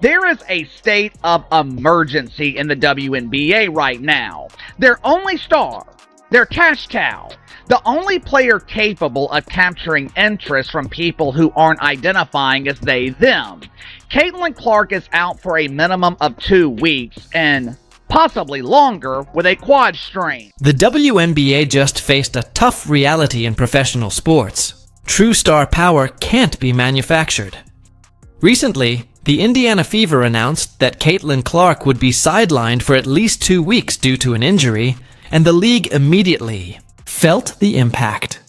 There is a state of emergency in the WNBA right now. Their only star, their cash cow, the only player capable of capturing interest from people who aren't identifying as they, them. Caitlin Clark is out for a minimum of 2 weeks and possibly longer with a quad strain. The WNBA just faced a tough reality in professional sports. True star power can't be manufactured. Recently, the Indiana Fever announced that Caitlin Clark would be sidelined for at least 2 weeks due to an injury, and the league immediately felt the impact.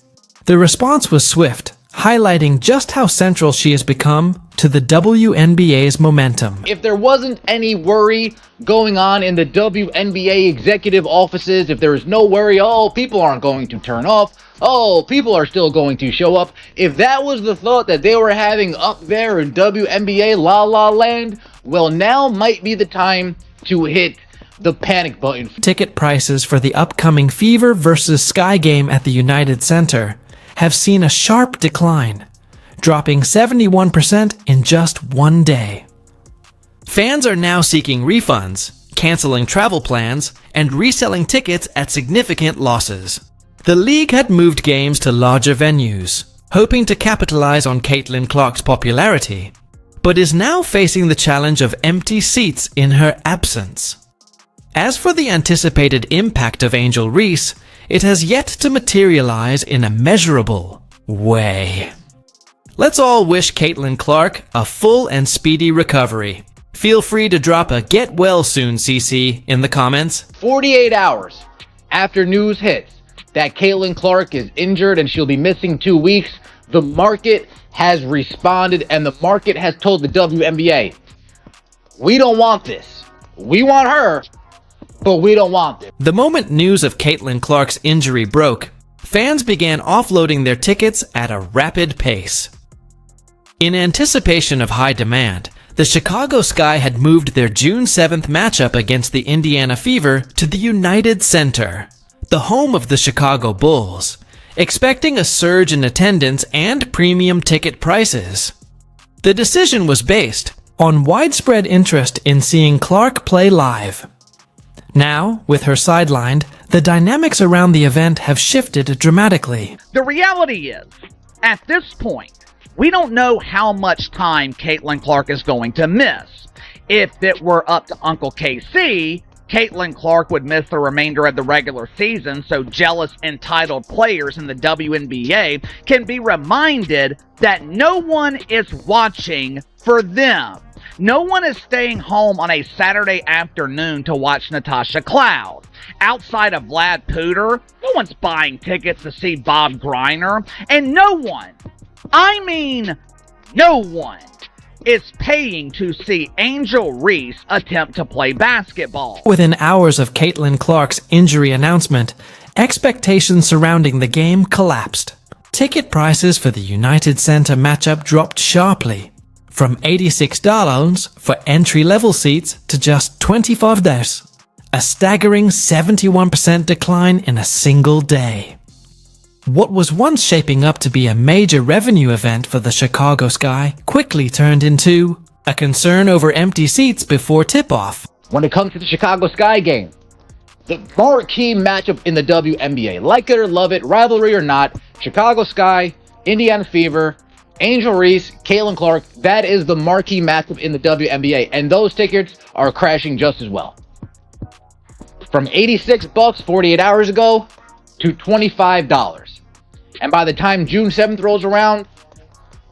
The response was swift, highlighting just how central she has become to the WNBA's momentum. If there wasn't any worry going on in the WNBA executive offices, if there was no worry, oh, people aren't going to turn off, oh, people are still going to show up, if that was the thought that they were having up there in WNBA La La Land, well, now might be the time to hit the panic button. Ticket prices for the upcoming Fever vs. Sky game at the United Center have seen a sharp decline, dropping 71% in just 1 day. Fans are now seeking refunds, canceling travel plans, and reselling tickets at significant losses. The league had moved games to larger venues, hoping to capitalize on Caitlin Clark's popularity, but is now facing the challenge of empty seats in her absence. As for the anticipated impact of Angel Reese, it has yet to materialize in a measurable way. Let's all wish Caitlin Clark a full and speedy recovery. Feel free to drop a "get well soon, CC" in the comments. 48 hours after news hits that Caitlin Clark is injured and she'll be missing 2 weeks, the market has responded and the market has told the WNBA, we don't want this. We want her, but we don't want this. The moment news of Caitlin Clark's injury broke, fans began offloading their tickets at a rapid pace. In anticipation of high demand, the Chicago Sky had moved their June 7th matchup against the Indiana Fever to the United Center, the home of the Chicago Bulls, expecting a surge in attendance and premium ticket prices. The decision was based on widespread interest in seeing Clark play live. Now, with her sidelined, the dynamics around the event have shifted dramatically. The reality is, at this point, we don't know how much time Caitlin Clark is going to miss. If it were up to Uncle KC, Caitlin Clark would miss the remainder of the regular season so jealous, entitled players in the WNBA can be reminded that no one is watching for them. No one is staying home on a Saturday afternoon to watch Natasha Cloud. Outside of Vlad Pooter, no one's buying tickets to see Bob Griner, and no one, I mean no one, is paying to see Angel Reese attempt to play basketball. Within hours of Caitlin Clark's injury announcement, expectations surrounding the game collapsed. Ticket prices for the United Center matchup dropped sharply, from $86 for entry-level seats to just $25, a staggering 71% decline in a single day. What was once shaping up to be a major revenue event for the Chicago Sky quickly turned into a concern over empty seats before tip-off. When it comes to the Chicago Sky game, the marquee matchup in the WNBA, like it or love it, rivalry or not, Chicago Sky, Indiana Fever, Angel Reese, Caitlin Clark, that is the marquee matchup in the WNBA, and those tickets are crashing just as well. From $86 48 hours ago to $25. And by the time June 7th rolls around,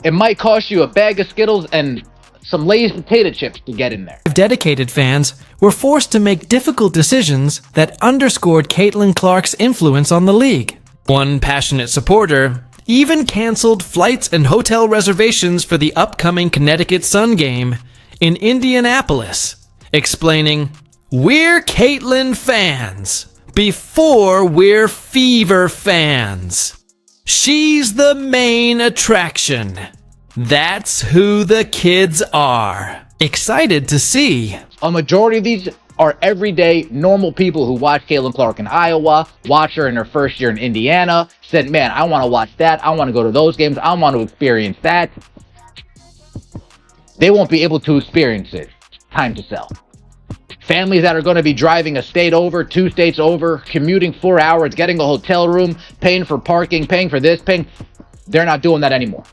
it might cost you a bag of Skittles and some Lay's potato chips to get in there. Dedicated fans were forced to make difficult decisions that underscored Caitlin Clark's influence on the league. One passionate supporter even canceled flights and hotel reservations for the upcoming Connecticut Sun game in Indianapolis, explaining, "We're Caitlin fans before we're Fever fans. She's the main attraction. That's who the kids are." Excited to see. A majority of these are everyday, normal people who watch Caitlin Clark in Iowa, watch her in her first year in Indiana, said, man, I want to watch that, I want to go to those games, I want to experience that. they won't be able to experience it. Time to sell. Families that are going to be driving a state over, 2 states over, commuting 4 hours, getting a hotel room, paying for parking, paying for this, they're not doing that anymore.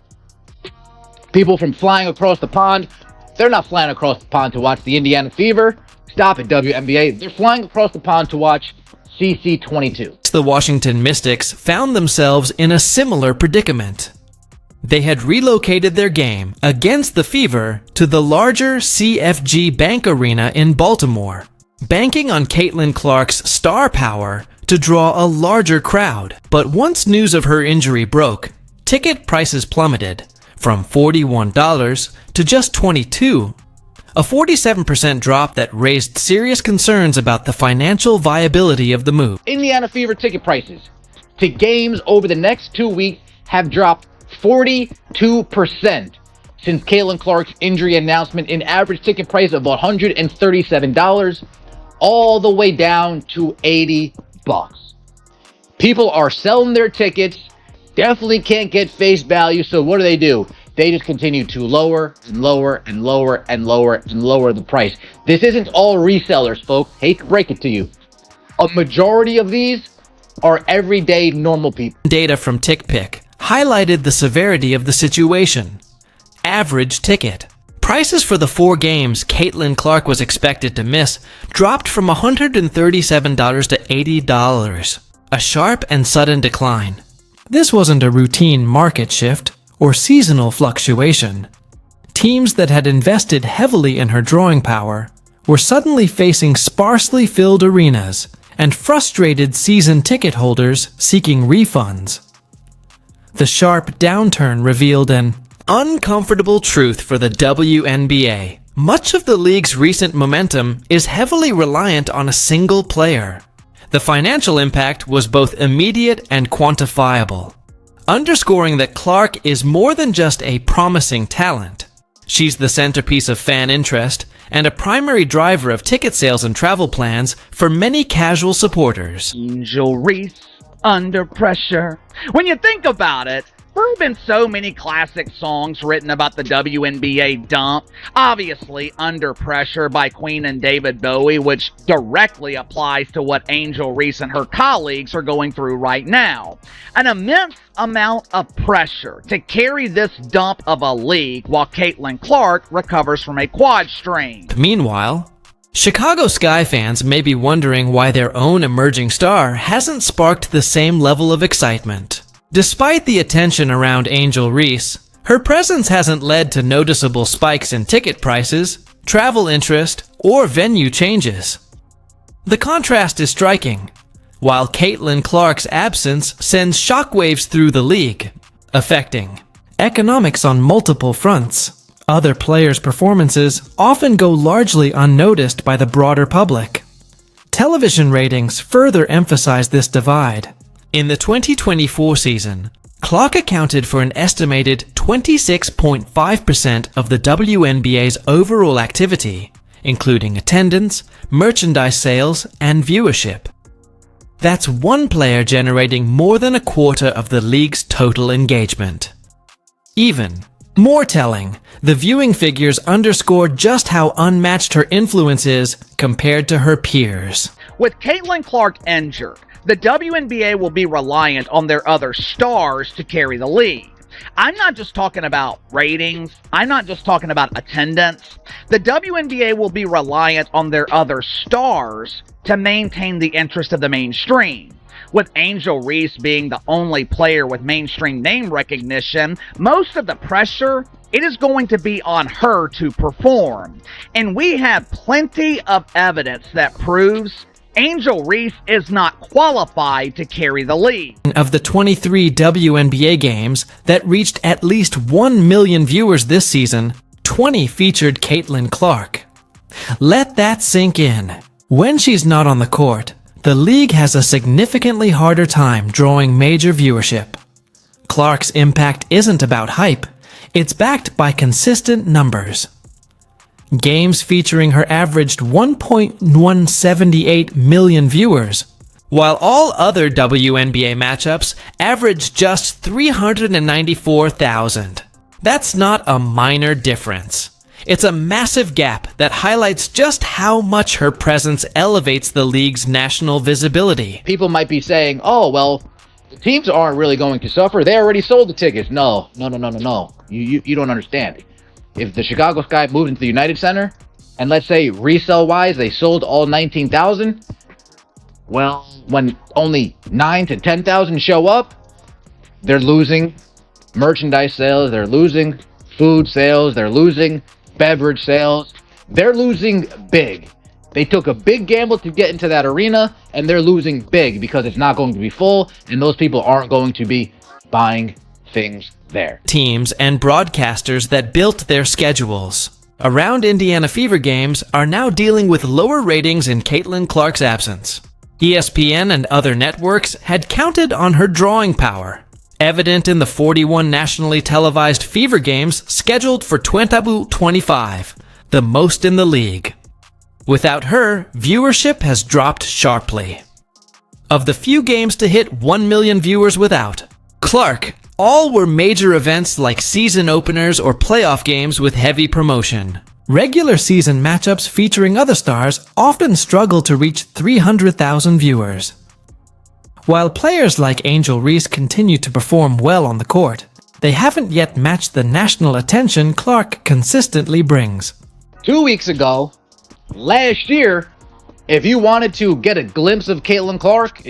People from flying across the pond, they're not flying across the pond to watch the Indiana Fever. Stop it, WNBA. They're flying across the pond to watch CC22. The Washington Mystics found themselves in a similar predicament. They had relocated their game against the Fever to the larger CFG Bank Arena in Baltimore, banking on Caitlin Clark's star power to draw a larger crowd. But once news of her injury broke, ticket prices plummeted from $41 to just $22, a 47% drop that raised serious concerns about the financial viability of the move. Indiana Fever ticket prices to games over the next 2 weeks have dropped 42% since Caitlin Clark's injury announcement, an average ticket price of $137 all the way down to $80. People are selling their tickets, definitely can't get face value, so what do? They just continue to lower and lower and lower and lower and lower the price. This isn't all resellers, folks. Hate to break it to you. A majority of these are everyday normal people. Data from TickPick highlighted the severity of the situation. Average ticket. Prices for the 4 games Caitlin Clark was expected to miss dropped from $137 to $80, a sharp and sudden decline. This wasn't a routine market shift or seasonal fluctuation. Teams that had invested heavily in her drawing power were suddenly facing sparsely filled arenas and frustrated season ticket holders seeking refunds. The sharp downturn revealed an uncomfortable truth for the WNBA. Much of the league's recent momentum is heavily reliant on a single player. The financial impact was both immediate and quantifiable, underscoring that Clark is more than just a promising talent. She's the centerpiece of fan interest and a primary driver of ticket sales and travel plans for many casual supporters. Angel Reese, Under Pressure. When you think about it, there have been so many classic songs written about the WNBA dump. Obviously, Under Pressure by Queen and David Bowie, which directly applies to what Angel Reese and her colleagues are going through right now. An immense amount of pressure to carry this dump of a league while Caitlin Clark recovers from a quad strain. Meanwhile, Chicago Sky fans may be wondering why their own emerging star hasn't sparked the same level of excitement. Despite the attention around Angel Reese, her presence hasn't led to noticeable spikes in ticket prices, travel interest, or venue changes. The contrast is striking. While Caitlin Clark's absence sends shockwaves through the league, affecting economics on multiple fronts, other players' performances often go largely unnoticed by the broader public. Television ratings further emphasize this divide. In the 2024 season, Clark accounted for an estimated 26.5% of the WNBA's overall activity, including attendance, merchandise sales, and viewership. That's one player generating more than a quarter of the league's total engagement. Even more telling, the viewing figures underscore just how unmatched her influence is compared to her peers. With Caitlin Clark injured, the WNBA will be reliant on their other stars to carry the league. I'm not just talking about ratings. I'm not just talking about attendance. The WNBA will be reliant on their other stars to maintain the interest of the mainstream. With Angel Reese being the only player with mainstream name recognition, most of the pressure, it is going to be on her to perform. And we have plenty of evidence that proves Angel Reese is not qualified to carry the league. Of the 23 WNBA games that reached at least 1 million viewers this season, 20 featured Caitlin Clark. Let that sink in. When she's not on the court, the league has a significantly harder time drawing major viewership. Clark's impact isn't about hype, it's backed by consistent numbers. Games featuring her averaged 1.178 million viewers, while all other WNBA matchups averaged just 394,000. That's not a minor difference. It's a massive gap that highlights just how much her presence elevates the league's national visibility. People might be saying, oh, well, the teams aren't really going to suffer. They already sold the tickets. No. You don't understand. If the Chicago Sky moved into the United Center, and let's say resale-wise, they sold all 19,000, well, when only 9,000 to 10,000 show up, they're losing merchandise sales, they're losing food sales, they're losing beverage sales. They're losing big. They took a big gamble to get into that arena, and they're losing big because it's not going to be full, and those people aren't going to be buying things there. Teams and broadcasters that built their schedules around Indiana Fever games are now dealing with lower ratings in Caitlin Clark's absence. ESPN and other networks had counted on her drawing power, evident in the 41 nationally televised Fever games scheduled for 2025, the most in the league. Without her, viewership has dropped sharply. Of the few games to hit 1 million viewers without Clark, all were major events like season openers or playoff games with heavy promotion. Regular season matchups featuring other stars often struggle to reach 300,000 viewers. While players like Angel Reese continue to perform well on the court, they haven't yet matched the national attention Clark consistently brings. 2 weeks ago, last year, if you wanted to get a glimpse of Caitlin Clark,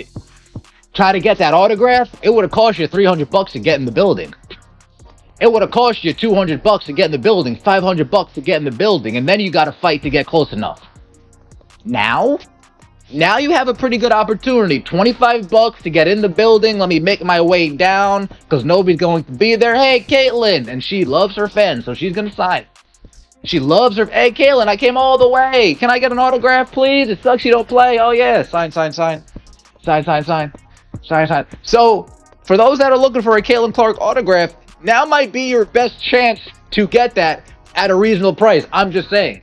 try to get that autograph, it would have cost you $300 to get in the building. It would have cost you $200 to get in the building, $500 to get in the building, and then you got to fight to get close enough. Now you have a pretty good opportunity. $25 to get in the building. Let me make my way down because nobody's going to be there. Hey, Caitlin, and she loves her fans, so she's gonna sign. She loves her. Hey, Caitlin, I came all the way. Can I get an autograph, please? It sucks you don't play. Oh yeah, sign. So, for those that are looking for a Caitlin Clark autograph, now might be your best chance to get that at a reasonable price. I'm just saying.